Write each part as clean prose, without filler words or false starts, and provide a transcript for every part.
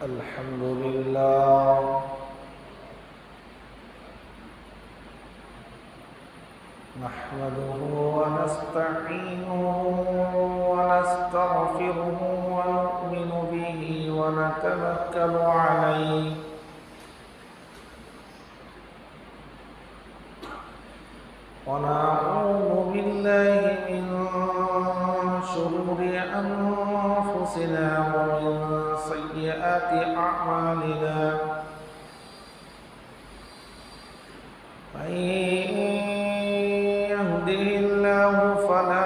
अल्हम्दुलिल्लाह नहमदुहु व नस्तईनुहु व नस्तगफिरुहु व नु'मिनु बिही व नतवक्कलु अलैहि व नऊज़ु बिल्लाहि मिन शुरूरि अनफुसिना व मिन सय्यिआति अअमालिना मन यहदिहिल्लाहु फला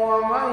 वमन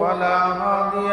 फला हादिय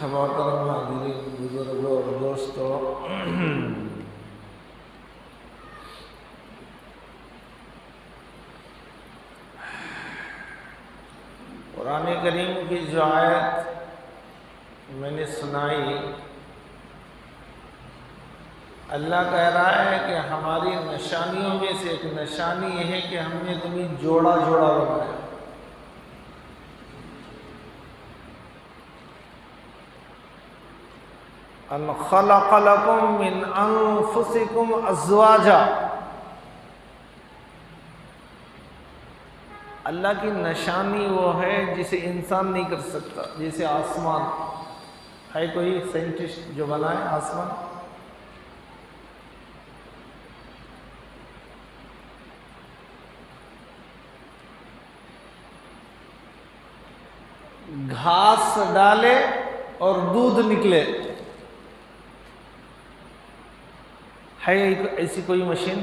मोहतरम हाज़िरीन बुजुर्गों और दोस्तों कुरान करीम की जो आयत मैंने सुनाई अल्लाह कह रहा है कि हमारी निशानियों में से एक निशानी यह है कि हमने तुम्हें जोड़ा जोड़ा बनाया। अन खलक़ लकुम मिन अनफुसिकुम अज़वाजा। अल्लाह की निशानी वो है जिसे इंसान नहीं कर सकता। जैसे आसमान है, कोई साइंटिस्ट जो बनाए आसमान, घास डाले और दूध निकले, है ऐसी कोई मशीन?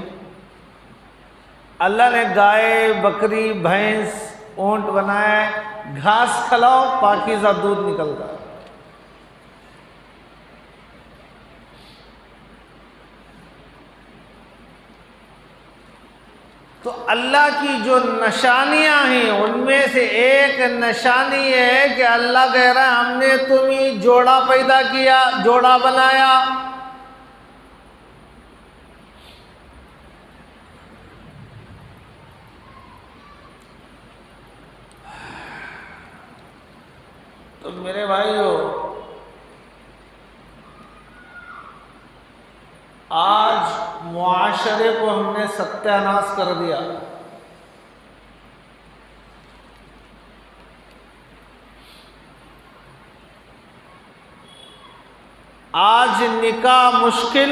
अल्लाह ने गाय, बकरी, भैंस, ऊंट बनाया, घास खिलाओ पाकीज़ा दूध निकलता है। तो अल्लाह की जो निशानियां हैं उनमें से एक निशानी है कि अल्लाह कह रहा है हमने तुम्हें जोड़ा पैदा किया, जोड़ा बनाया। तो तो मेरे भाइयों, आज मुआशरे को हमने सत्यानाश कर दिया। आज निकाह मुश्किल,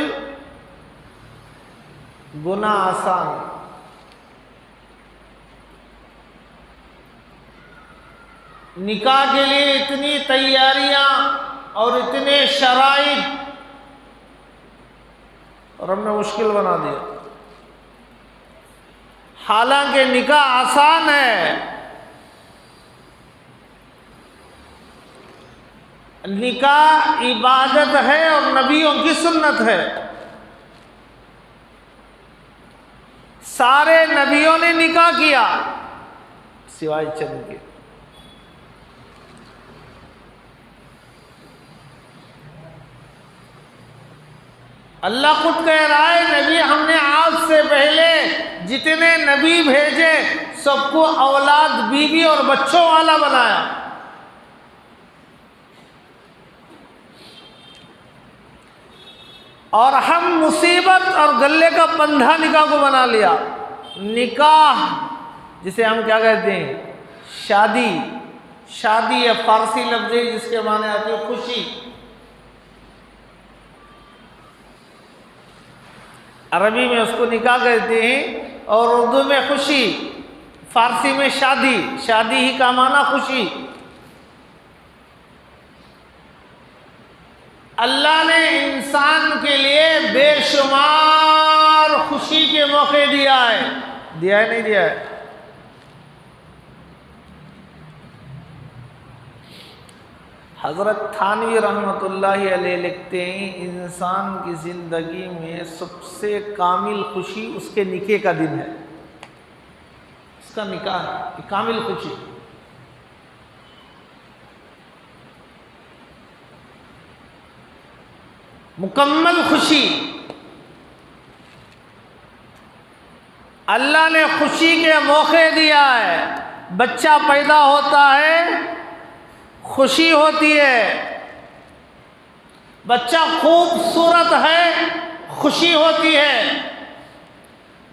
गुनाह आसान। निकाह के लिए इतनी तैयारियां और इतने शराइत, और हमने मुश्किल बना दिया। हालांकि निकाह आसान है, निकाह इबादत है और नबियों की सुन्नत है। सारे नबियों ने निकाह किया सिवाय चंद के। अल्लाह खुद कह रहा है, नबी हमने आज से पहले जितने नबी भेजे सबको औलाद, बीवी और बच्चों वाला बनाया। और हम मुसीबत और गले का पंधा निकाह को बना लिया। निकाह जिसे हम क्या कहते हैं, शादी। शादी है फारसी लफ्ज़ है जिसके माने आती है खुशी। अरबी में उसको निकाह कहते हैं और उर्दू में खुशी, फारसी में शादी। शादी ही का माना खुशी। अल्लाह ने इंसान के लिए बेशुमार खुशी के मौके दिया है। दिया है नहीं दिया है? हज़रत थानवी रहमतुल्लाहि अलैह लिखते हैं, इंसान की ज़िंदगी में सबसे कामिल खुशी उसके निकाह का दिन है। इसका निकाह कामिल खुशी। मुकम्मल खुशी। अल्लाह ने खुशी के मौके दिया है। बच्चा पैदा होता है, खुशी होती है। बच्चा खूबसूरत है, खुशी होती है।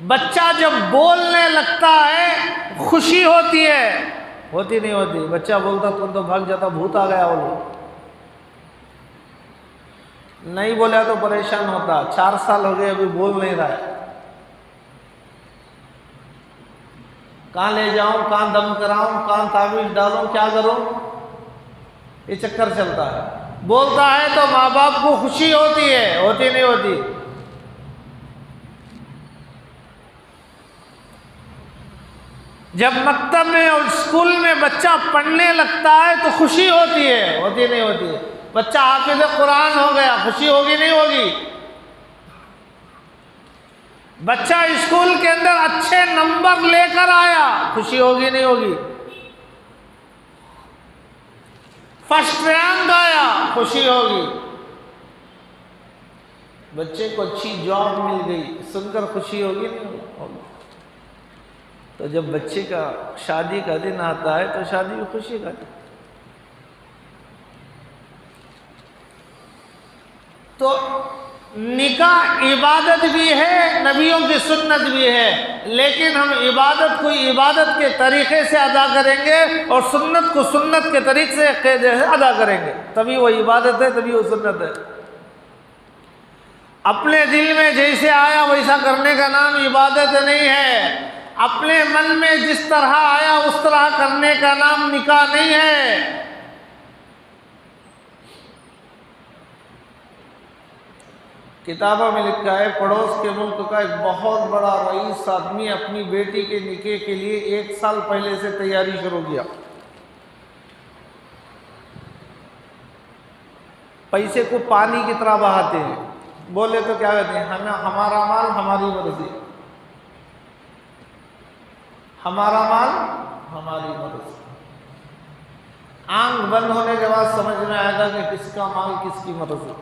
बच्चा जब बोलने लगता है, खुशी होती है। होती नहीं होती? बच्चा बोलता तो भाग जाता, भूत आ गया बोलो। नहीं बोला तो परेशान होता। 4 साल हो गए अभी बोल नहीं रहा है। कहाँ ले जाऊं, कहाँ दम कराऊं, कहाँ तावीज़ डालूं, क्या करूं, ये चक्कर चलता है। बोलता है तो माँ बाप को खुशी होती है। होती नहीं होती? जब मकतब में और स्कूल में बच्चा पढ़ने लगता है तो खुशी होती है। होती नहीं होती? बच्चा हाफिज़ कुरान हो गया, खुशी होगी नहीं होगी? बच्चा स्कूल के अंदर अच्छे नंबर लेकर आया, खुशी होगी नहीं होगी? फर्स्ट रैंक आया, खुशी होगी? बच्चे को अच्छी जॉब मिल गई, सुनकर खुशी होगी नहीं होगी? तो जब बच्चे का शादी का दिन आता है तो शादी में खुशी का दिन। तो निकाह इबादत भी है, नबियों की सुन्नत भी है, लेकिन हम इबादत को इबादत के तरीके से अदा करेंगे और सुन्नत को सुन्नत के तरीके से अदा करेंगे, तभी वो इबादत है, तभी वो सुन्नत है। अपने दिल में जैसे आया वैसा करने का नाम इबादत नहीं है। अपने मन में जिस तरह आया उस तरह करने का नाम निकाह नहीं है। किताबों में लिखा है, पड़ोस के मुल्क का एक बहुत बड़ा रईस आदमी अपनी बेटी के निकाह के लिए 1 साल पहले से तैयारी शुरू किया। पैसे को पानी की तरह बहाते हैं। बोले तो क्या कहते हैं, हमें हमारा माल हमारी मर्जी, हमारा माल हमारी मर्जी। आंख बंद होने के बाद समझ में आएगा कि किसका माल किसकी मर्जी।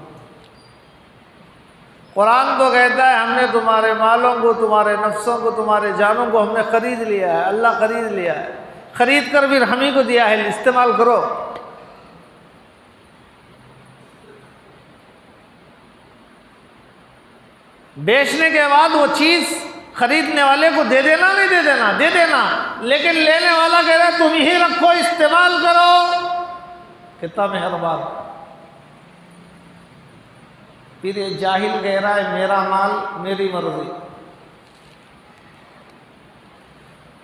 कुरान तो कहता है, हमने तुम्हारे मालों को, तुम्हारे नफ्सों को, तुम्हारे जानों को हमने खरीद लिया है। अल्लाह खरीद लिया है, खरीद कर फिर हम ही को दिया है, इस्तेमाल करो। बेचने के बाद वो चीज़ खरीदने वाले को दे देना, नहीं दे देना, दे देना, लेकिन लेने वाला कह रहा है तुम ही रखो, इस्तेमाल करो। कितना मेहरबान। फिर ये जाहिल कह रहा है मेरा माल मेरी मर्जी।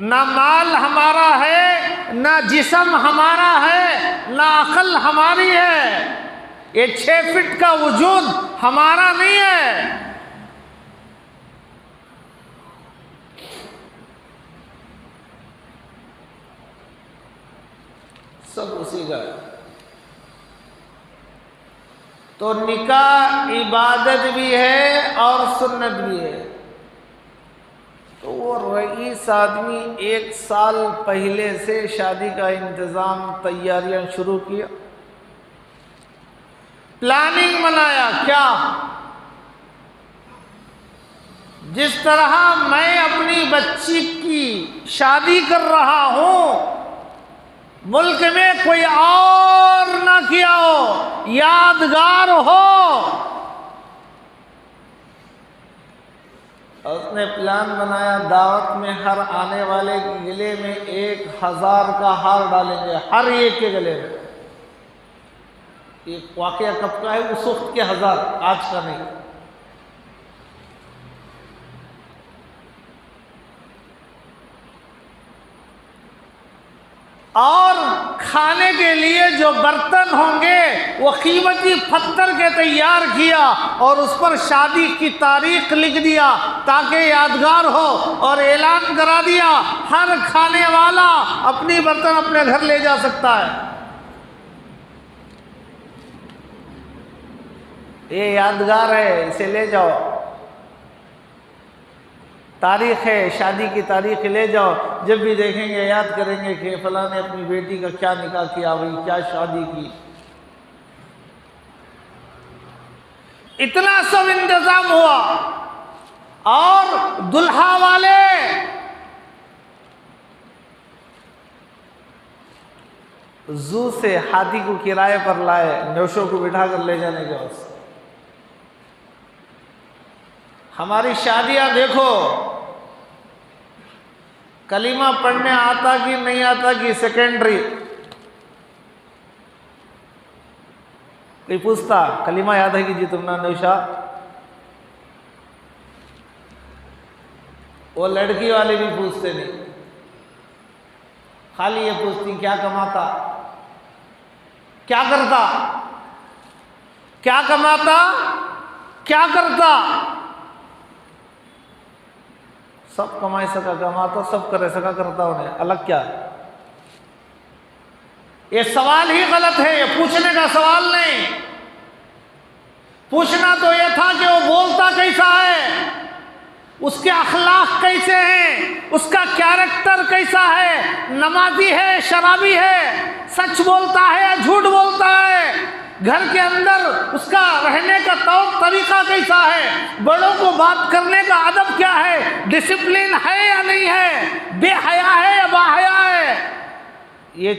ना माल हमारा है, ना जिस्म हमारा है, ना अकल हमारी है। ये 6 फीट का वजूद हमारा नहीं है। सब उसी का है। तो निकाह इबादत भी है और सुन्नत भी है। तो वो रईस आदमी 1 साल पहले से शादी का इंतज़ाम, तैयारियां शुरू किया, प्लानिंग बनाया। क्या? जिस तरह मैं अपनी बच्ची की शादी कर रहा हूं, मुल्क में कोई और ना किया हो, यादगार हो। उसने प्लान बनाया, दावत में हर आने वाले के गले में 1000 का हार डालेंगे, हर एक के गले में। एक वाकया कब का है? उस वक्त के 1000, आज का नहीं। और खाने के लिए जो बर्तन होंगे वो कीमती पत्थर के तैयार किया और उस पर शादी की तारीख लिख दिया ताकि यादगार हो, और ऐलान करा दिया हर खाने वाला अपनी बर्तन अपने घर ले जा सकता है। ये यादगार है, इसे ले जाओ। तारीख है, शादी की तारीख ले जाओ, जब भी देखेंगे याद करेंगे कि फलां ने अपनी बेटी का क्या निकाह किया, भाई क्या शादी की। इतना सब इंतजाम हुआ। और दुल्हा वाले जू से हाथी को किराए पर लाए, नौशों को बिठा कर ले जाने के वास्ते। हमारी शादियां देखो, कलीमा पढ़ने आता कि नहीं आता कि सेकेंडरी। कोई पूछता कलीमा याद है कि जी तुमने नौशा? वो लड़की वाले भी पूछते नहीं, खाली ये पूछती क्या कमाता, क्या करता, क्या कमाता, क्या करता। सब कमाई सका कमाता, सब करे सका करता, उन्हें अलग क्या। ये सवाल ही गलत है, ये पूछने का सवाल नहीं। पूछना तो ये था कि वो बोलता कैसा है, उसके अखलाक कैसे हैं, उसका कैरेक्टर कैसा है, नमाजी है, शराबी है, सच बोलता है या झूठ बोलता है, घर के अंदर उसका रहने का तौर तरीका कैसा है, बड़ों को बात करने का अदब क्या है, डिसिप्लिन है या नहीं है, बेहया है या बाहया है। ये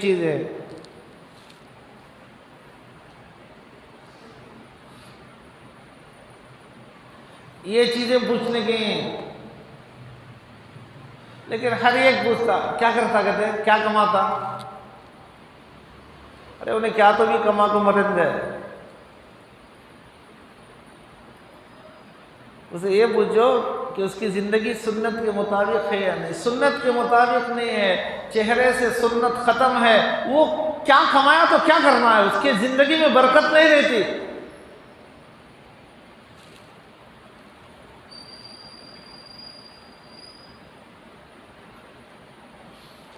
चीजें पूछने की। लेकिन हर एक पूछता क्या करता, कहते हैं क्या कमाता। अरे उन्हें क्या तो भी कमा को मरन है। उसे ये पूछो कि उसकी जिंदगी सुन्नत के मुताबिक है या नहीं। सुन्नत के मुताबिक नहीं है, चेहरे से सुन्नत खत्म है, वो क्या कमाया तो क्या करना है, उसकी जिंदगी में बरकत नहीं रहती।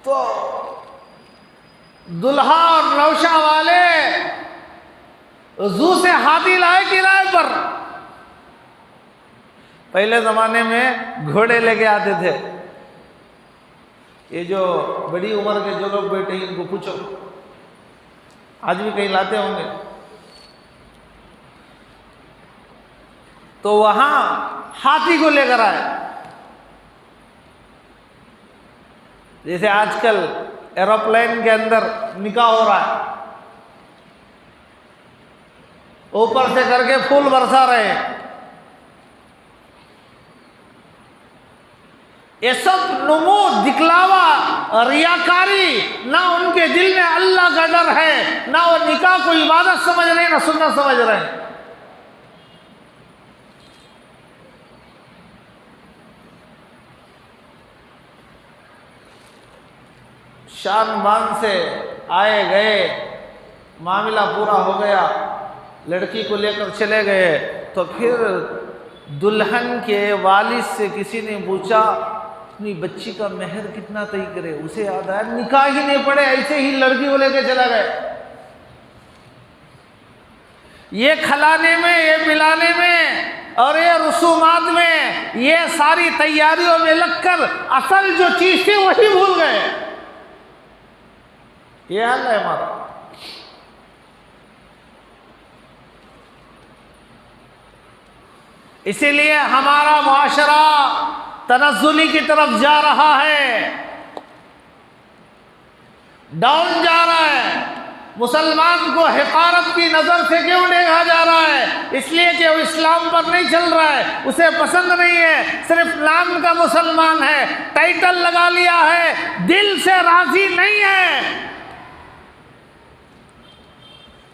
तो दुल्हा और नौशा वाले जू से हाथी लाए किराए पर। पहले जमाने में घोड़े लेके आते थे। ये जो बड़ी उम्र के जो लोग बैठे हैं इनको पूछो, आज भी कहीं लाते होंगे। तो वहां हाथी को लेकर आए। जैसे आजकल एरोप्लेन के अंदर निकाह हो रहा है, ऊपर से करके फूल बरसा रहे हैं। ये सब नमूद, दिखलावा, रियाकारी, ना उनके दिल में अल्लाह का डर है, ना वो निकाह को इबादत समझ रहे हैं, ना सुन्नत समझ रहे हैं। शान बान से आए गए, मामला पूरा हो गया, लड़की को लेकर चले गए, तो फिर दुल्हन के वालिद से किसी ने पूछा अपनी बच्ची का मेहर कितना तय करे। उसे याद आया निकाह ही नहीं पड़े, ऐसे ही लड़की को लेकर चला गए। ये खिलाने में, ये पिलाने में और ये रसूमात में, ये सारी तैयारियों में लगकर असल जो चीज थी वही भूल गए। ये हाल है हमारा। इसीलिए हमारा मुआशरा तनज़्ज़ुली की तरफ जा रहा है, डाउन जा रहा है। मुसलमान को हिकारत की नज़र से क्यों देखा जा रहा है? इसलिए कि वो इस्लाम पर नहीं चल रहा है, उसे पसंद नहीं है, सिर्फ नाम का मुसलमान है, टाइटल लगा लिया है, दिल से राजी नहीं है।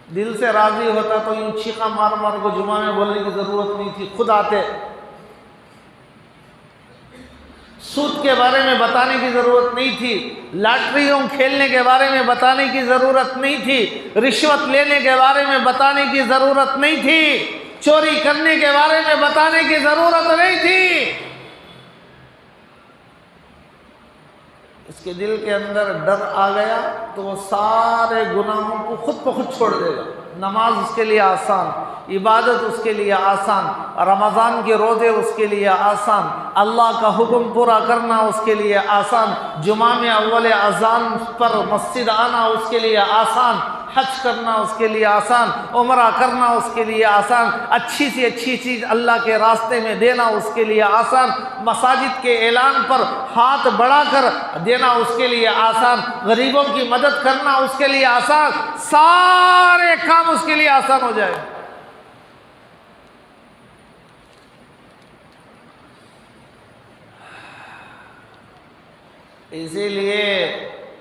दिल से राजी होता तो यूं चीखा मार मार को जुमा में बोलने की जरूरत नहीं थी, खुद आते। सूद के बारे में बताने की जरूरत नहीं थी, लॉटरियों खेलने के बारे में बताने की जरूरत नहीं थी, रिश्वत लेने के बारे में बताने की जरूरत नहीं थी, चोरी करने के बारे में बताने की जरूरत नहीं थी। इसके दिल के अंदर डर आ गया तो वो सारे गुनाहों को खुद ब खुद छोड़ देगा। नमाज उसके लिए आसान, इबादत उसके लिए आसान, रमज़ान के रोज़े उसके लिए आसान, अल्लाह का हुक्म पूरा करना उसके लिए आसान, जुमा में अव्वल अज़ान पर मस्जिद आना उसके लिए आसान, हज करना उसके लिए आसान, उम्रा करना उसके लिए आसान, अच्छी से अच्छी चीज़ अल्लाह के रास्ते में देना उसके लिए आसान, मसाजिद के ऐलान पर हाथ बढ़ाकर देना उसके लिए आसान, गरीबों की मदद करना उसके लिए आसान, सारे काम उसके लिए आसान हो जाए। इसीलिए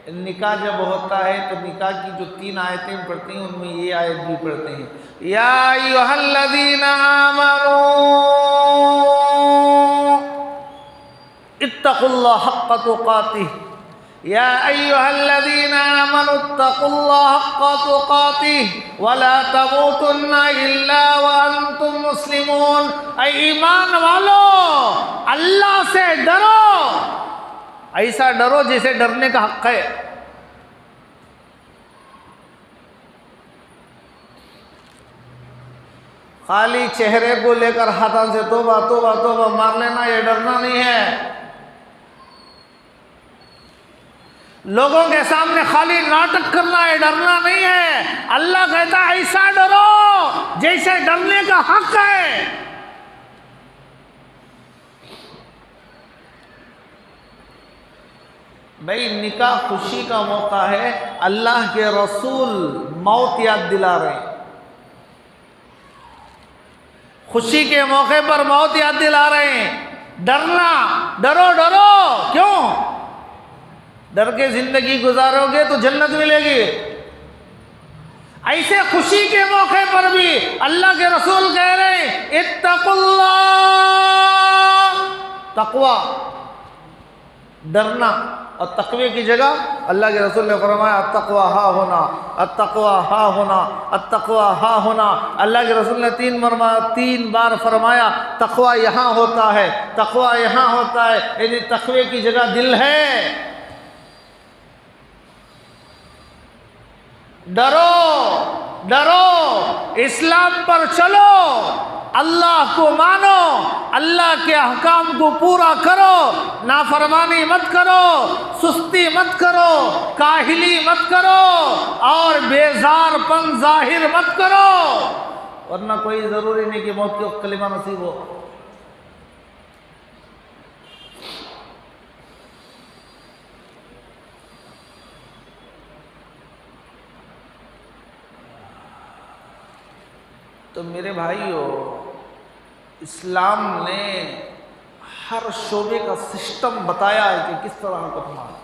निकाह जब होता है तो निकाह की जो 3 आयतें पढ़ती हैं उनमें ये आयत भी पढ़ते हैं, या अय्युहल्लज़ीना आमनू इत्तक़ुल्लाह हक़्क़ तुक़ातिह, या अय्युहल्लज़ीना आमनू इत्तक़ुल्लाह हक़्क़ तुक़ातिह वला तमूतुन्ना इल्ला व अंतुम मुस्लिमून। ऐ ईमान वालो, अल्लाह से डरो, ऐसा डरो जैसे डरने का हक है। खाली चेहरे को लेकर हाथों से तौबा तौबा तौबा मार लेना ये डरना नहीं है। लोगों के सामने खाली नाटक करना ये डरना नहीं है। अल्लाह कहता है ऐसा डरो जैसे डरने का हक है। भाई निकाह खुशी का मौका है, अल्लाह के रसूल मौत याद दिला रहे हैं। खुशी के मौके पर मौत याद दिला रहे हैं। डरना, डरो डरो, क्यों? डर के जिंदगी गुजारोगे तो जन्नत मिलेगी। ऐसे खुशी के मौके पर भी अल्लाह के रसूल कह रहे हैं इत्तक़ुल्लाह, तक़वा, डरना। और तकवे की जगह अल्लाह के रसूल ने फरमाया अत्तक़वा हा होना, अत्तक़वा हा होना, अत्तक़वा हा होना। अल्लाह के रसूल ने 3 बार फरमाया तक़वा यहाँ होता है, तक़वा यहाँ होता है, यानी तकवे की जगह दिल है। डरो डरो, इस्लाम पर चलो, अल्लाह को मानो, अल्लाह के अहकाम को पूरा करो, नाफरमानी मत करो, सुस्ती मत करो, काहिली मत करो और बेजारपन जाहिर मत करो, वरना कोई ज़रूरी नहीं कि मौत की कलिमा नसीब हो। तो मेरे भाइयों, इस्लाम ने हर शोबे का सिस्टम बताया है कि किस तरह करना है।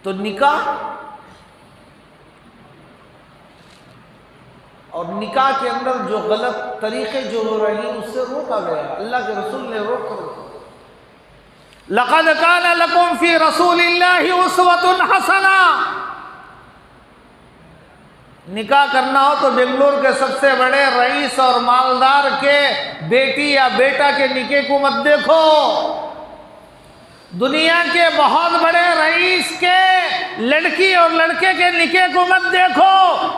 तो निकाह और निकाह के अंदर जो गलत तरीके जो हो रही हैं उससे रोका गया। अल्लाह के रसूल ने रोक कर लक़द कान लकुम फ़ी रसूलिल्लाहि उस्वतुन हसना। निकाह करना हो तो बेंगलोर के सबसे बड़े रईस और मालदार के बेटी या बेटा के निकाह को मत देखो। दुनिया के बहुत बड़े रईस के लड़की और लड़के के निकाह को मत देखो।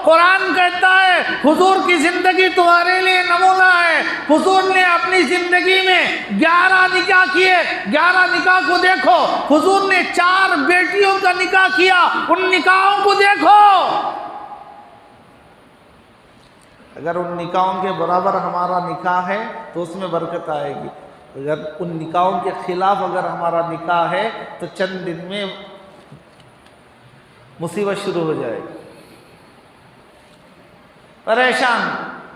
कुरान कहता है हुजूर की जिंदगी तुम्हारे लिए नमूना है। हुजूर ने अपनी जिंदगी में 11 निकाह किए, 11 निकाह को देखो। हुजूर ने 4 बेटियों का निकाह किया, उन निकाहों को देखो। अगर उन निकाहों के बराबर हमारा निकाह है तो उसमें बरकत आएगी। अगर उन निकाहों के खिलाफ अगर हमारा निकाह है तो चंद दिन में मुसीबत शुरू हो जाएगी। परेशान,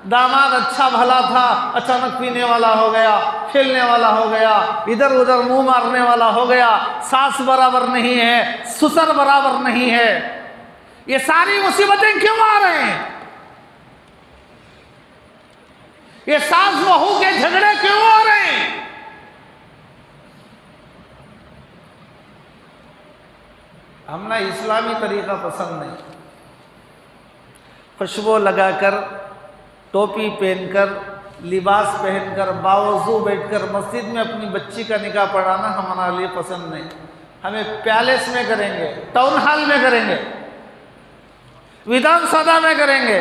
दामाद अच्छा भला था, अचानक पीने वाला हो गया, खेलने वाला हो गया, इधर उधर मुंह मारने वाला हो गया, सास बराबर नहीं है, ससुर बराबर नहीं है। ये सारी मुसीबतें क्यों आ रहे हैं? ये सास बहू के झगड़े क्यों आ रहे हैं? हमने इस्लामी तरीका पसंद नहीं। खुशबू लगाकर, टोपी पहनकर, लिबास पहनकर, बावजू बैठकर मस्जिद में अपनी बच्ची का निकाह पढ़ाना हमारे लिए पसंद नहीं। हमें पैलेस में करेंगे, टाउन हॉल में करेंगे, विधानसभा में करेंगे,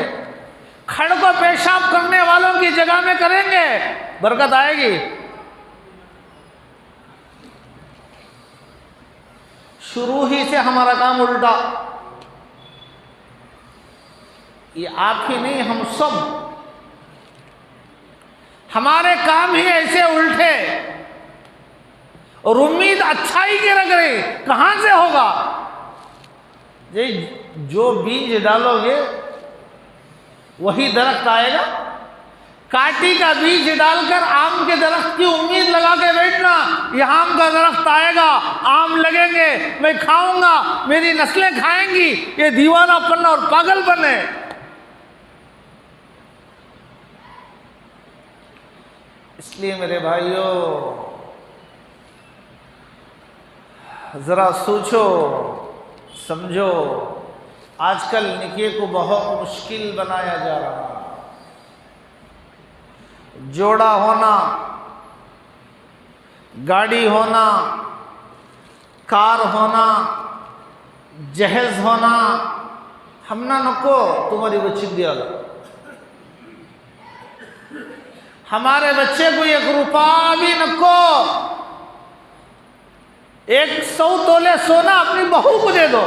खड़ को पेशाब करने वालों की जगह में करेंगे, बरकत आएगी। शुरू ही से हमारा काम उल्टा। ये आप ही नहीं, हम सब, हमारे काम ही ऐसे उल्टे और उम्मीद अच्छाई की रख रही। कहां से होगा? ये जो बीज डालोगे वही दरख्त आएगा। काटी का बीज डालकर आम के दरख्त की उम्मीद लगा के बैठना, ये आम का दरख्त आएगा, आम लगेंगे, मैं खाऊंगा, मेरी नस्लें खाएंगी, ये दीवानापन और पागलपन है। इसलिए मेरे भाइयों जरा सोचो समझो। आजकल निकाह को बहुत मुश्किल बनाया जा रहा है। जोड़ा होना, गाड़ी होना, कार होना, जहेज होना, हमना नको तुम्हारी बच्ची दिया। हमारे बच्चे को 1 रुपया भी नको। 100 तोले सोना अपनी बहू को दे दो।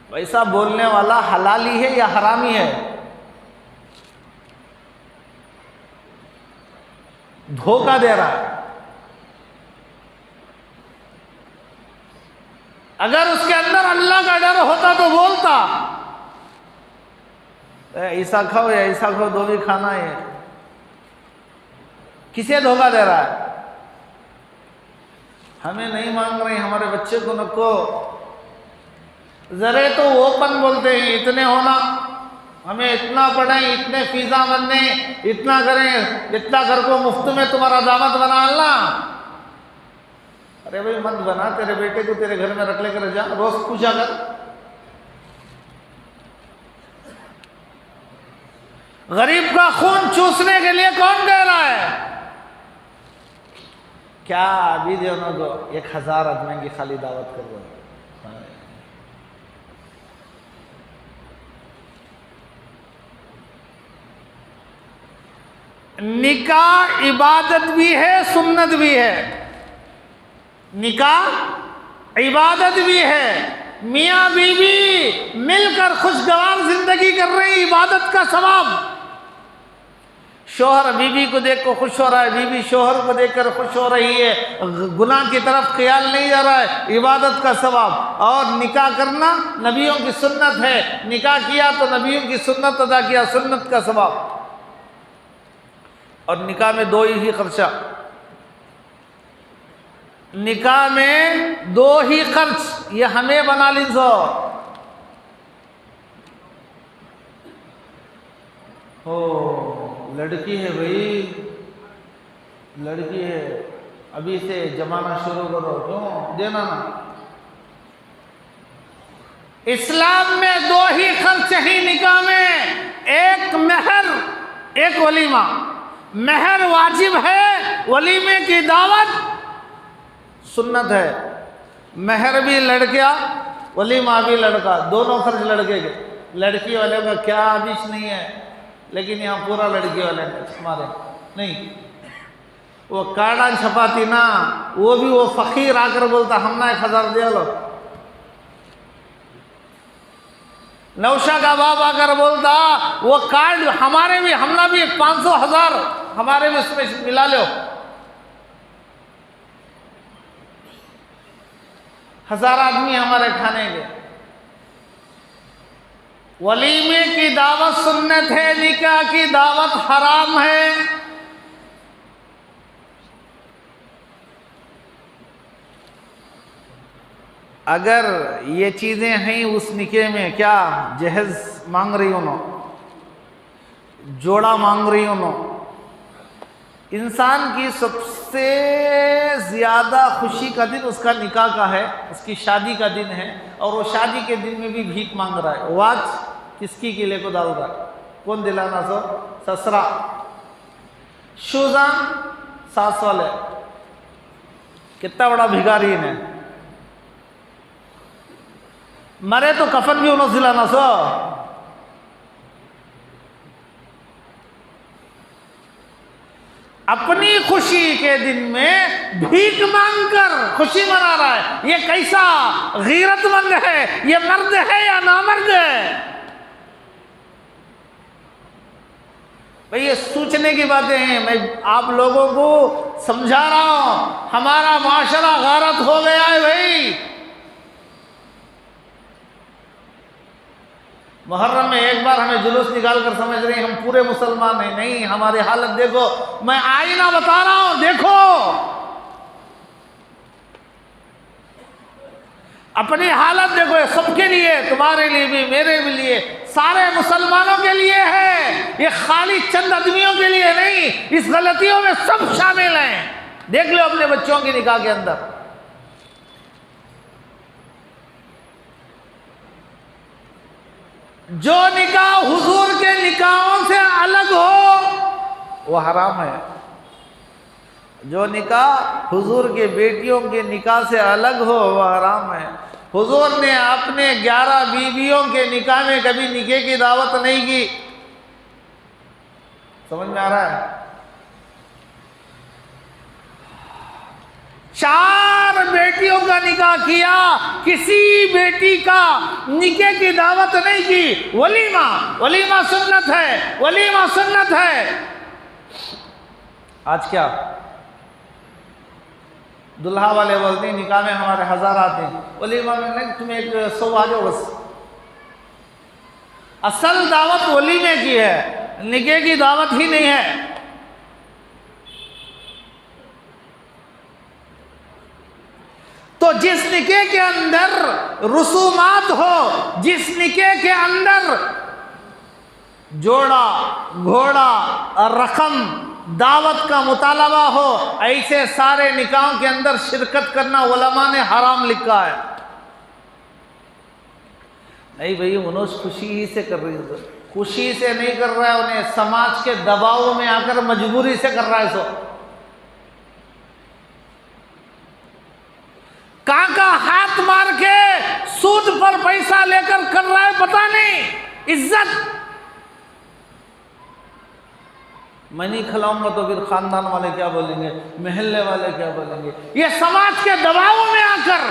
वैसा बोलने वाला हलाली है या हरामी है? धोखा दे रहा है। अगर उसके अंदर अल्लाह का डर होता तो बोलता ऐसा खाओ या ऐसा खाओ, दो भी खाना है। किसे धोखा दे रहा है? हमें नहीं मांग रहे, हमारे बच्चे को नको। जरे तो ओपन बोलते हैं इतने होना, हमें इतना पढ़ें, इतने फीसा बनने, इतना करें, इतना घर को मुफ्त में तुम्हारा दामाद बना ला। अरे भाई मत बना, तेरे बेटे को तेरे घर में रख लेकर जा, रोज पूछा कर। गरीब का खून चूसने के लिए कौन कह रहा है? क्या अभी दोनों को 1000 आदमी की खाली दावत कर दो। निकाह इबादत भी है, सुन्नत भी है। निकाह इबादत भी है। मियाँ बीवी मिलकर खुशगवार जिंदगी कर रही, इबादत का सवाब। शोहर बीवी को देखकर खुश हो रहा है, बीवी शोहर को देखकर खुश हो रही है, गुनाह की तरफ ख्याल नहीं जा रहा है, इबादत का सवाब। और निकाह करना नबियों की सुन्नत है। निकाह किया तो नबियों की सुन्नत अदा किया, सुन्नत का सवाब। और निकाह में 2 ही खर्चा, निकाह में 2 ही खर्च, ये हमें बना लीजो। हो लड़की है भाई, लड़की है, अभी से जमाना शुरू करो, क्यों देना ना। इस्लाम में 2 ही खर्च ही निकाह में, एक महर, एक वलीमा। महर वाजिब है, वलीमे की दावत सुन्नत है। महर भी लड़कियां, वलीमा भी लड़का, दोनों खर्च लड़के के। लड़की वाले का क्या आदिश नहीं है, लेकिन यहाँ पूरा लड़की वाले हमारे नहीं। वो कार्डा छपाती ना, वो भी वो फकीर आकर बोलता हम ना 1000 दे लो। नौशा का बाप आकर बोलता वो कार्ड हमारे भी, हमना भी 500 1000 हमारे भी उसमें मिला लो। 1000 आदमी हमारे खाने के। वलीमे की दावत सुन्नत है, निकाह की दावत हराम है। अगर ये चीजें हैं उस निकाह में, क्या जहेज मांग रही हो नो, जोड़ा मांग रही हो नो, इंसान की सबसे ज्यादा खुशी का दिन उसका निकाह का है, उसकी शादी का दिन है। और वो शादी के दिन में भी भीख मांग रहा है। वाच किसकी किले को डाल रहा है, कौन दिलाना सो, ससरा। शूजान सास वाले, कितना बड़ा भिखारी है। मरे तो कफन भी उन्होंने दिलाना सो। अपनी खुशी के दिन में भीख मांगकर खुशी मना रहा है। ये कैसा गैरतमंद है, ये मर्द है या नामर्द है? भाई ये सोचने की बातें हैं। मैं आप लोगों को समझा रहा हूं, हमारा माशरा गारत हो गया है भाई। मुहर्रम में एक बार हमें जुलूस निकाल कर समझ रहे हैं हम पूरे मुसलमान हैं। नहीं, हमारी हालत देखो, मैं आईना बता रहा हूं, देखो अपनी हालत देखो। सबके लिए, तुम्हारे लिए भी, मेरे भी लिए, सारे मुसलमानों के लिए है। ये खाली चंद आदमियों के लिए नहीं। इस गलतियों में सब शामिल हैं। देख लो अपने बच्चों की निकाह के अंदर। जो निकाह हुजूर के निकाहों से अलग हो वो हराम है। जो निकाह हुजूर के बेटियों के निकाह से अलग हो वो हराम है। हुजूर ने अपने 11 बीवियों के निकाह में कभी निकाह की दावत नहीं की। समझ में आ रहा है? 4 बेटियों का निकाह किया, किसी बेटी का निकाह की दावत नहीं की। वलीमा, वलीमा सुन्नत है, वलीमा सुन्नत है। आज क्या दुल्हा वाले बोलते हैं निकाह में हमारे 1000 आते हैं, वलीमा में नहीं, तुम्हें 100 आ जाओ बस। असल दावत वलीमे की है, निकाह की दावत ही नहीं है। तो जिस निकाह के अंदर रसूमात हो, जिस निकाह के अंदर जोड़ा, घोड़ा और रकम, दावत का मुतालबा हो, ऐसे सारे निकाहों के अंदर शिरकत करना उलमा ने हराम लिखा है। नहीं भाई, उन्होंने खुशी ही से कर रही है, खुशी से नहीं कर रहा है, उन्हें समाज के दबाव में आकर मजबूरी से कर रहा है। सो काका हाथ मार के सूद पर पैसा लेकर कर रहा है, पता नहीं इज्जत। मैं नहीं खिलाऊंगा तो फिर खानदान वाले क्या बोलेंगे, महल्ले वाले क्या बोलेंगे। ये समाज के दबाव में आकर,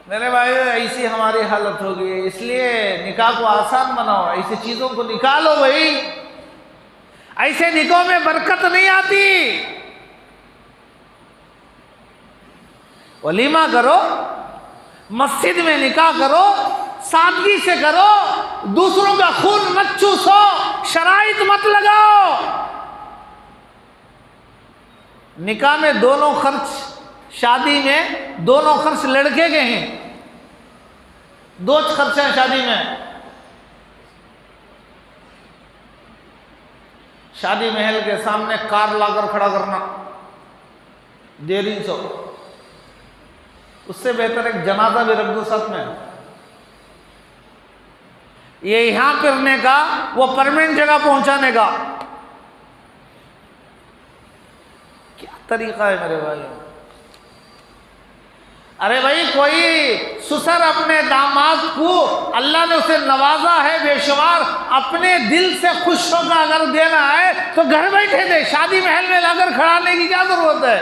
मेरे भाई ऐसी हमारी हालत हो गई। इसलिए निकाह को आसान बनाओ, ऐसी चीजों को निकालो भाई। ऐसे निकाह में बरकत नहीं आती। वलीमा करो, मस्जिद में निकाह करो, सादगी से करो, दूसरों का खून मत चूसो, शराइत मत लगाओ। निकाह में दोनों खर्च, शादी में दोनों खर्च लड़के के हैं, दो खर्च हैं शादी में। शादी महल के सामने कार लाकर खड़ा करना 150, उससे बेहतर एक जनाजा भी रख दो साथ में। ये यहां करने का, वो परमानेंट जगह पहुंचाने का क्या तरीका है मेरे भाई। अरे भाई, कोई ससुर अपने दामाद को, अल्लाह ने उसे नवाजा है बेशुमार, अपने दिल से खुश होकर अगर देना है तो घर बैठे दे, शादी महल में लाकर खड़ाने की क्या जरूरत है।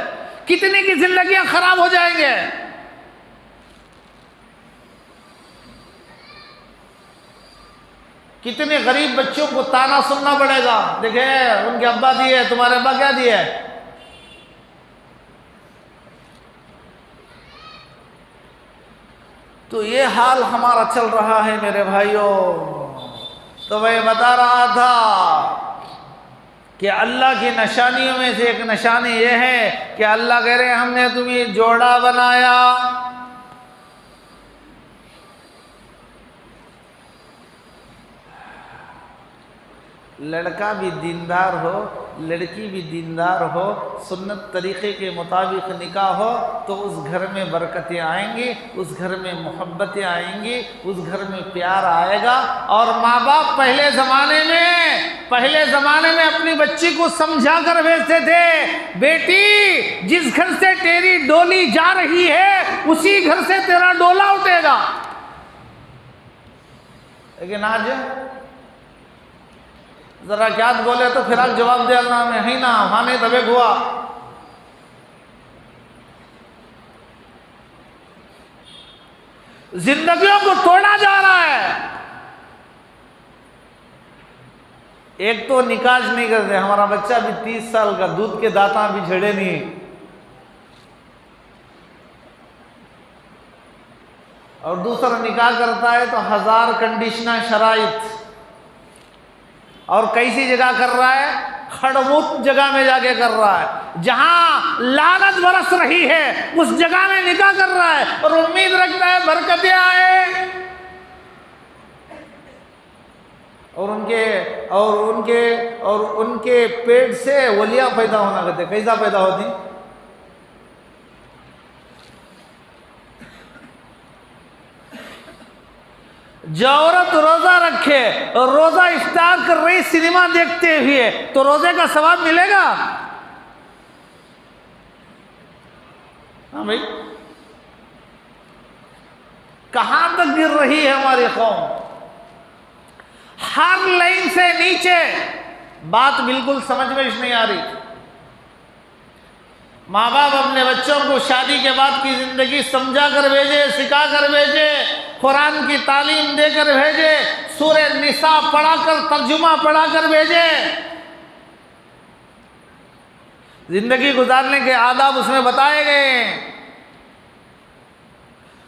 कितनी की जिंदगियां खराब हो जाएंगे। कितने गरीब बच्चों को ताना सुनना पड़ेगा, देखे उनके अब्बा दिए, तुम्हारे अब्बा क्या दिए। तो ये हाल हमारा चल रहा है मेरे भाइयों। तो मैं बता रहा था कि अल्लाह की निशानियों में से एक निशानी ये है कि अल्लाह कह रहे हैं हमने तुम्हें जोड़ा बनाया। लड़का भी दीनदार हो, लड़की भी दीनदार हो, सुन्नत तरीक़े के मुताबिक निकाह हो तो उस घर में बरकतें आएंगी, उस घर में मोहब्बतें आएंगी, उस घर में प्यार आएगा। और माँ बाप पहले ज़माने में अपनी बच्ची को समझा कर भेजते थे, बेटी जिस घर से तेरी डोली जा रही है उसी घर से तेरा डोला उठेगा। लेकिन आज जरा क्या बोले तो फिर आज जवाब दे अल्लाह में है ना, वहां नहीं दबे हुआ। जिंदगियों को तोड़ा जा रहा है। एक तो निकाज नहीं करते, हमारा बच्चा भी 30 साल का, दूध के दांता भी झड़े नहीं। और दूसरा निकाह करता है तो 1000 कंडीशनर शराइत, और कैसी जगह कर रहा है, खड़मूत जगह में जाके कर रहा है, जहां लानत बरस रही है उस जगह में निकाह कर रहा है और उम्मीद रखता है बरकतें आए। और उनके पेट से वलिया पैदा होना कहते। कैसा पैदा होती, जो औरत रोजा रखे और रोजा इफ्तार कर रही सिनेमा देखते हुए तो रोजे का सवाब मिलेगा? हाँ भाई, कहां तक गिर रही है हमारी कौम। हर लाइन से नीचे बात बिल्कुल समझ में नहीं आ रही। माँ बाप अपने बच्चों को शादी के बाद की जिंदगी समझा कर भेजे, सिखा कर भेजे, कुरान की तालीम देकर भेजे, सूरे निसा पढ़ाकर, तर्जुमा पढ़ाकर भेजे। जिंदगी गुजारने के आदाब उसमें बताए गए।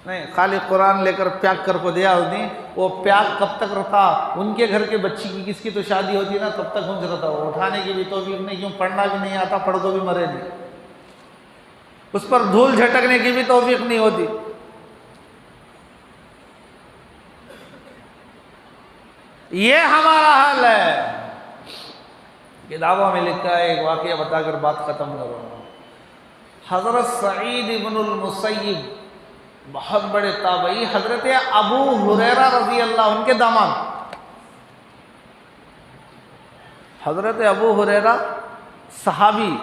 नहीं खाली कुरान लेकर प्याक कर को दिया होती, वो प्याक कब तक रहता। उनके घर के बच्ची की किसकी तो शादी होती ना, तब तक गुंज रहता। वो उठाने की भी तौफीक नहीं, क्यों पढ़ना भी नहीं आता, पढ़ को भी मरे नहीं, उस पर धूल झटकने की भी तौफीक नहीं होती। ये हमारा हाल है। किताबों में लिखा है, एक वाकया बताकर बात खत्म करूंगा। हजरत सईद इब्नुल मुसय्यिब बहुत बड़े ताबई, हजरत अबू हुरैरा रजी अल्लाह, उनके दामाद। हजरत अबू हुरैरा सहाबी,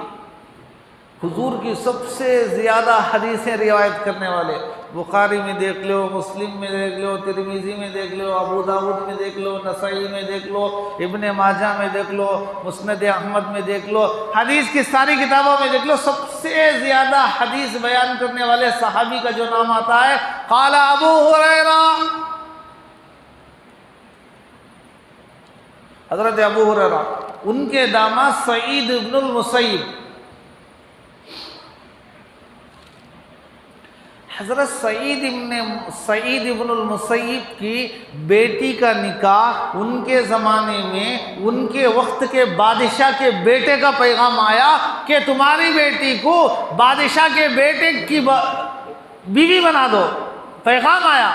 हुजूर की सबसे ज़्यादा हदीसें रिवायत करने वाले। बुखारी में देख लो, मुस्लिम में देख लो, तिरमिज़ी में देख लो, अबू दाऊद में देख लो, नसाई में देख लो, इब्ने माजा में देख लो, मुस्नद अहमद में देख लो, हदीस की सारी किताबों में देख लो। सबसे ज़्यादा हदीस बयान करने वाले सहाबी का जो नाम आता है, क़ाला अबू हुरैरा, हज़रत अबू हुरैरा, उनके दामाद सईद इब्नुल मुसय्यिब। हज़रत सईद इब्नुल मुसय्यिब की बेटी का निकाह उनके ज़माने में उनके वक्त के बादशाह के बेटे का पैगाम आया कि तुम्हारी बेटी को बादशाह के बेटे की बीवी बना दो, पैगाम आया।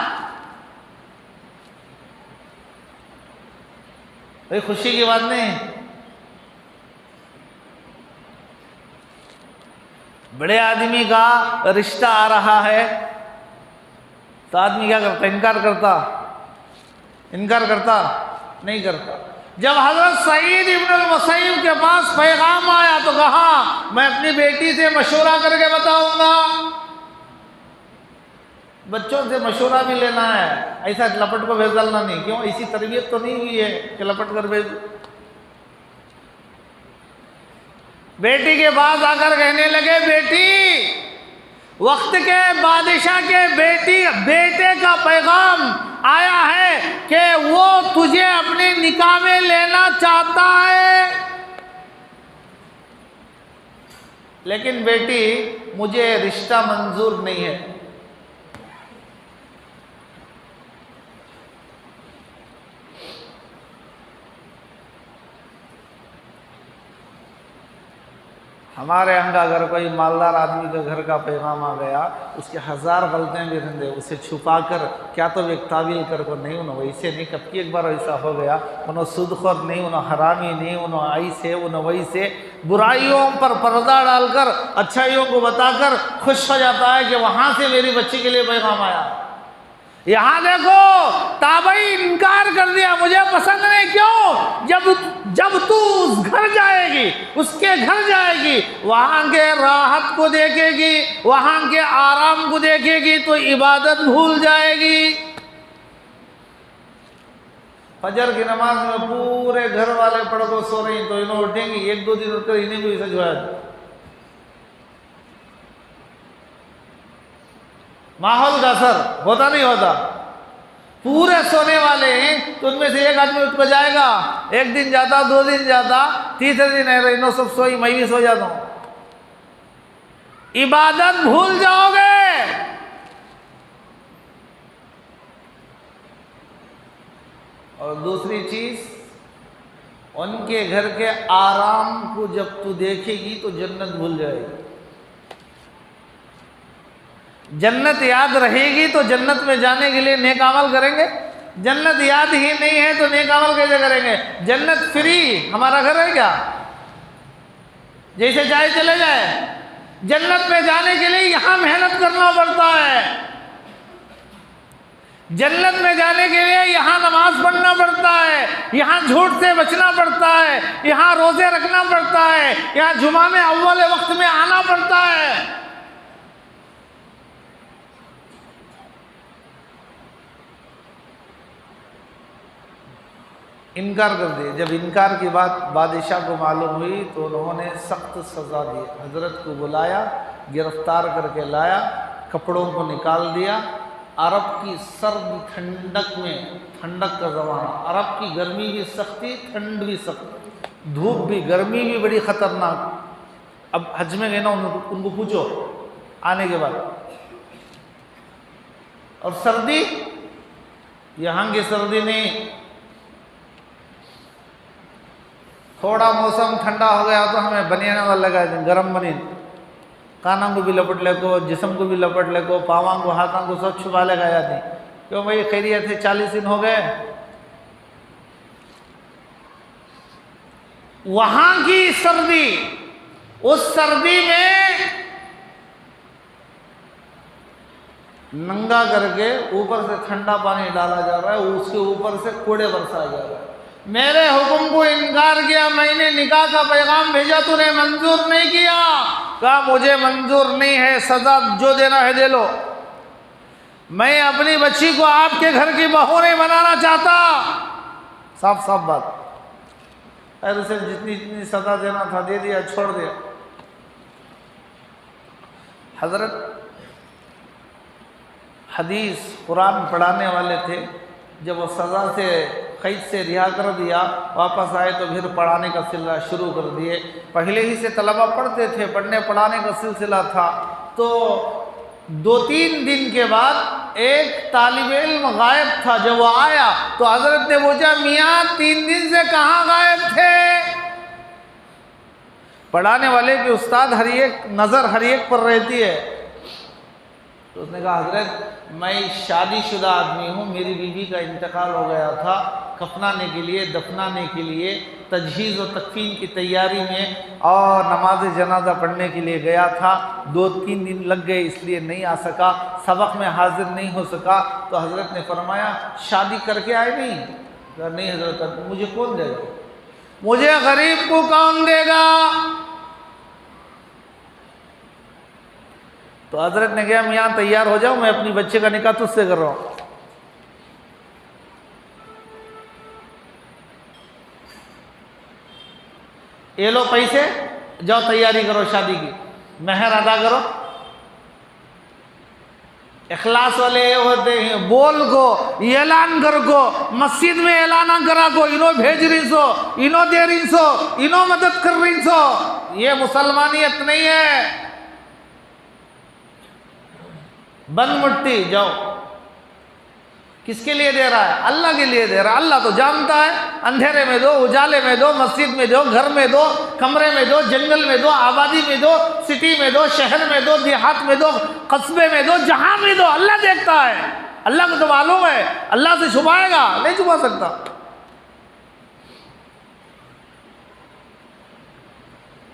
भाई खुशी की बात नहीं। बड़े आदमी का रिश्ता आ रहा है तो आदमी क्या करता? इनकार करता नहीं करता। जब हज़रत सईद इब्नुल मुसय्यिब के पास पैगाम आया तो कहा मैं अपनी बेटी से मशवरा करके बताऊंगा। बच्चों से मशवरा भी लेना है, ऐसा लपट को भेज डालना नहीं। क्यों? ऐसी तरबियत तो नहीं हुई है कि लपट कर भेज। बेटी के पास आकर कहने लगे बेटी वक्त के बादशाह के बेटे का पैगाम आया है कि वो तुझे अपने निकाह में लेना चाहता है, लेकिन बेटी मुझे रिश्ता मंजूर नहीं है। हमारे यहाँ अगर कोई मालदार आदमी के घर का पैगाम आ गया, उसके 1000 गलतियाँ भी रहते, उसे छुपा कर क्या तो एक तावील कर को नहीं उन्होंने वैसे नहीं, कब की एक बार ऐसा हो गया, उन्होंने सूदखोर नहीं, उन्होंने हरामी नहीं, उन्होंने ऐसे उन्होंने वैसे बुराइयों पर पर्दा डालकर अच्छाइयों को बताकर खुश हो जाता है कि वहाँ से मेरी बच्ची के लिए पैगाम आया। यहाँ देखो ताबई इनकार कर दिया, मुझे पसंद नहीं। क्यों? जब तू उस घर जाएगी, उसके घर जाएगी, वहाँ के राहत को देखेगी, वहाँ के आराम को देखेगी तो इबादत भूल जाएगी। फजर की नमाज में पूरे घर वाले पढ़ को सो रही तो इन्हें उठेंगी, 1-2 दिन उठकर इन्हें भी ऐसा जोया। माहौल का असर होता नहीं होता? पूरे सोने वाले हैं तो उनमें से एक आदमी उठ को जाएगा, 1 दिन जाता, 2 दिन जाता, तीसरे दिन है इनो सब सोई, मैं भी सो जाता हूं। इबादत भूल जाओगे। और दूसरी चीज, उनके घर के आराम को जब तू देखेगी तो जन्नत भूल जाएगी। जन्नत याद रहेगी तो जन्नत में जाने के लिए नेक अमल करेंगे। जन्नत याद ही नहीं है तो नेक अमल कैसे करेंगे? जन्नत फ्री हमारा घर है क्या? जैसे चाहे चले जाए। जन्नत में जाने के लिए यहां मेहनत करना पड़ता है। जन्नत में जाने के लिए यहाँ नमाज पढ़ना पड़ता है, यहाँ झूठ से बचना पड़ता है, यहाँ रोजे रखना पड़ता है, यहाँ जुमा में अव्वल वक्त में आना पड़ता है। इनकार कर दिए। जब इनकार की बात बादशाह को मालूम हुई तो उन्होंने सख्त सज़ा दी। हजरत को बुलाया, गिरफ्तार करके लाया, कपड़ों को निकाल दिया। अरब की सर्द ठंडक में, ठंडक का ज़माना, अरब की गर्मी भी सख्ती, ठंड भी सख्त, धूप भी, गर्मी भी बड़ी ख़तरनाक। अब हज में गए ना, उनको पूछो आने के बाद। और सर्दी, यहाँ की सर्दी नहीं। थोड़ा मौसम ठंडा हो गया तो हमें बनियाना वाला लगा दें, गर्म बनियान, कानों को भी लपट ले को, जिस्म को भी लपट ले को, पावां को, हाथों को सब छुपा ले गया थी। क्यों भाई? खैरियत है, 40 दिन हो गए। वहां की सर्दी, उस सर्दी में नंगा करके ऊपर से ठंडा पानी डाला जा रहा है, उसके ऊपर से कूड़े बरसाया जा रहा है। मेरे हुक्म को इनकार किया, मैंने निकाह का पैगाम भेजा, तूने मंजूर नहीं किया। कहा मुझे मंजूर नहीं है, सजा जो देना है दे लो। मैं अपनी बच्ची को आपके घर की बहू नहीं बनाना चाहता। साफ साफ बात। अरे उसे जितनी जितनी सजा देना था दे दिया, छोड़ दिया। हजरत हदीस कुरान पढ़ाने वाले थे, जब वो सज़ा से कैद से रिहा कर दिया, वापस आए तो फिर पढ़ाने का सिलसिला शुरू कर दिए। पहले ही से तलबा पढ़ते थे, पढ़ने पढ़ाने का सिलसिला था। तो 2-3 दिन के बाद एक तालिब इल्म गायब था। जब वो आया तो हजरत ने पूछा, मियाँ 3 दिन से कहाँ गायब थे? पढ़ाने वाले की उस्ताद हर एक नज़र हर एक पर रहती है। तो उसने कहा, हजरत मैं शादीशुदा आदमी हूँ, मेरी बीवी का इंतकाल हो गया था, कफनाने के लिए दफनाने के लिए तजहीज़ और तकफीन की तैयारी में और नमाज जनाजा पढ़ने के लिए गया था। 2-3 दिन लग गए, इसलिए नहीं आ सका, सबक में हाजिर नहीं हो सका। तो हजरत ने फरमाया, शादी करके आए नहीं? नहीं हजरत, मुझे कौन देगा, मुझे गरीब को कौन देगा? तो हजरत ने कहा, मियाँ तैयार हो जाओ, मैं अपनी बच्चे का निकाह तुझसे कर रहा हूँ। ये लो पैसे, जाओ तैयारी करो शादी की, मेहर अदा करो। इखलास वाले ये होते हैं, बोल को ऐलान कर को मस्जिद में ऐलाना करा को, इनो भेज रही सो, इनो दे रही सो, इनो मदद कर रही सो, ये मुसलमानियत नहीं है। बंद मुट्ठी जाओ। किसके लिए दे रहा है? अल्लाह के लिए दे रहा है। अल्लाह तो जानता है, अंधेरे में दो, उजाले में दो, मस्जिद में दो, घर में दो, कमरे में दो, जंगल में दो, आबादी में दो, सिटी में दो, शहर में दो, देहात में दो, कस्बे में दो, जहां में दो, अल्लाह देखता है। अल्लाह को तो मालूम है, अल्लाह से छुपाएगा? नहीं छुपा सकता।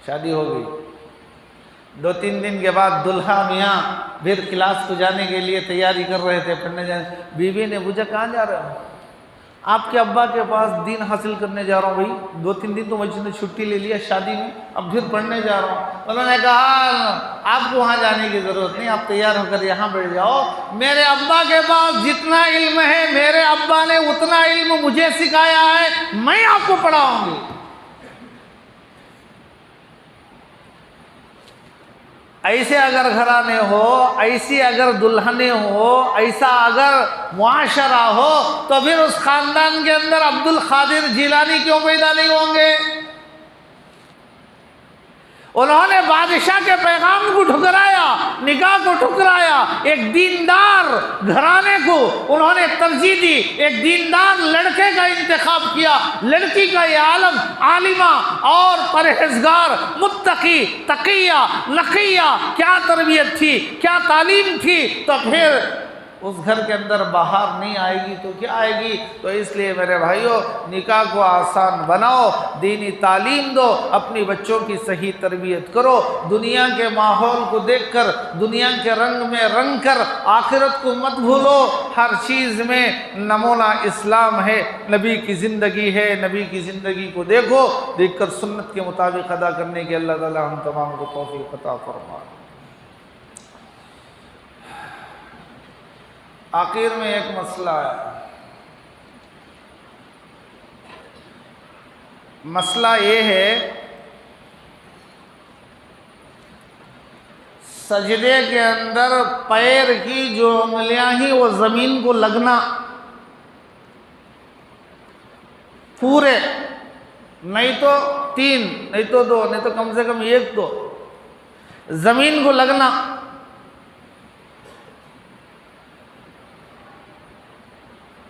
शादी हो गई, 2-3 दिन के बाद दुल्हा मियाँ फिर क्लास को जाने के लिए तैयारी कर रहे थे, पढ़ने जाने। बीवी ने पूछा, कहाँ जा रहे हो? आपके अब्बा के पास दीन हासिल करने जा रहा हूँ। भाई 2-3 दिन तो मैंने छुट्टी ले लिया शादी में, अब फिर पढ़ने जा रहा हूँ। उन्होंने कहा, आपको वहाँ जाने की ज़रूरत नहीं, आप तैयार होकर यहाँ बैठ जाओ। मेरे अब्बा के पास जितना इल्म है, मेरे अब्बा ने उतना इल्म मुझे सिखाया है, मैं आपको पढ़ाऊँगी। ऐसे अगर घराने हो, ऐसी अगर दुल्हने हो, ऐसा अगर मुआशरा हो, तो फिर उस खानदान के अंदर अब्दुल कादिर जिलानी क्यों पैदा नहीं होंगे? उन्होंने बादशाह के पैगाम को ठुकराया, निकाह को ठुकराया, एक दीनदार घराने को उन्होंने तरजीह दी, एक दीनदार लड़के का इंतखाब किया। लड़की का ये आलम आलिमा और परहेजगार, मुत्तकी, तकिया, नकिया, क्या तरबियत थी, क्या तालीम थी, तो फिर उस घर के अंदर बाहर नहीं आएगी तो क्या आएगी? तो इसलिए मेरे भाइयों, निकाह को आसान बनाओ, दीनी तालीम दो, अपनी बच्चों की सही तरबियत करो। दुनिया के माहौल को देखकर, दुनिया के रंग में रंग कर आखिरत को मत भूलो। हर चीज़ में नमूना इस्लाम है, नबी की ज़िंदगी है। नबी की ज़िंदगी को देखो, देखकर सुन्नत के मुताबिक अदा करने के अल्लाह ताला हम तमाम को तौफीक अता फरमाए। आखिर में एक मसला है। मसला ये है, सजदे के अंदर पैर की जो उंगलियां ही वो जमीन को लगना, पूरे, नहीं तो 3, नहीं तो 2, नहीं तो कम से कम 1 तो जमीन को लगना।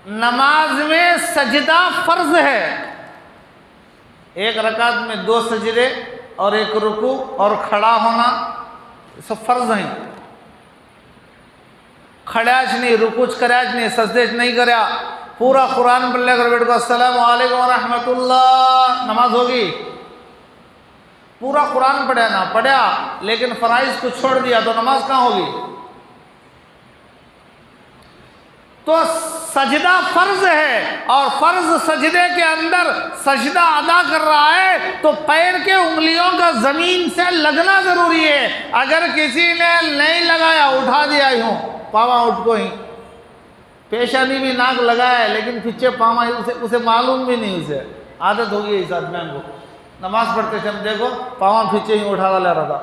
नमाज में सजदा फर्ज है। एक रकात में 2 सजदे और 1 रुकू और खड़ा होना, सब फर्ज हैं। खड़ाज नहीं, रुकुच कराज नहीं, सजदेज नहीं करया, पूरा कुरान पढ़ लेकर बैठ को अस्सलामु अलैकुम व रहमतुल्लाह, नमाज होगी। पूरा कुरान पढ़ा ना पढ़ा, लेकिन फराइज को छोड़ दिया तो नमाज कहाँ होगी? तो सजदा फर्ज है, और फर्ज सजदे के अंदर सजदा अदा कर रहा है तो पैर के उंगलियों का जमीन से लगना जरूरी है। अगर किसी ने नहीं लगाया, उठा दिया यूं पावा उठ को ही, पेशानी भी नाक लगाया है लेकिन पीछे पावा, उसे मालूम भी नहीं, उसे आदत होगी इस आदमी को। नमाज पढ़ते समय देखो पावा पीछे ही उठा ले रहा था,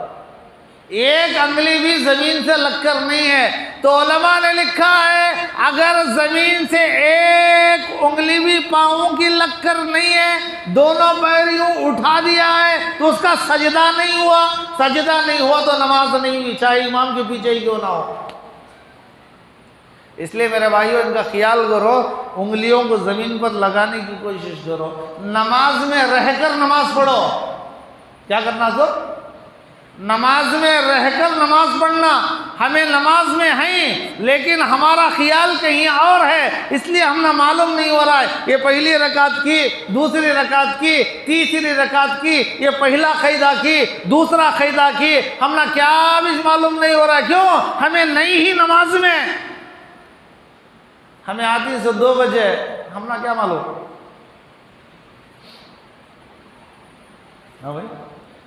एक अंगली भी ज़मीन से लगकर नहीं है। तो उलमा ने लिखा है अगर ज़मीन से एक उंगली भी पाँवों की लगकर नहीं है, दोनों पैर यूँ उठा दिया है, तो उसका सजदा नहीं हुआ। सजदा नहीं हुआ तो नमाज नहीं हुई, चाहे इमाम के पीछे ही क्यों ना हो। इसलिए मेरे भाइयों, इनका ख्याल करो, उंगलियों को ज़मीन पर लगाने की कोशिश करो। नमाज में रहकर नमाज पढ़ो। क्या करना? तो नमाज में रहकर नमाज पढ़ना। हमें नमाज में हैं लेकिन हमारा ख्याल कहीं और है, इसलिए हमें मालूम नहीं हो रहा है। ये पहली रकात की, दूसरी रकात की, तीसरी रकात की, ये पहला क़ैदा की, दूसरा क़ैदा की, हमने क्या भी मालूम नहीं हो रहा है। क्यों? हमें नहीं ही नमाज में, हमें आती से 2 बजे, हमने क्या मालूम। हाँ भाई,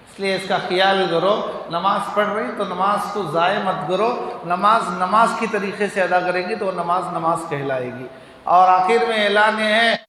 इसलिए इसका ख्याल करो। नमाज पढ़ रही तो नमाज को ज़ाय मत करो। नमाज की तरीक़े से अदा करेंगे तो नमाज कहलाएगी। और आखिर में ऐलान है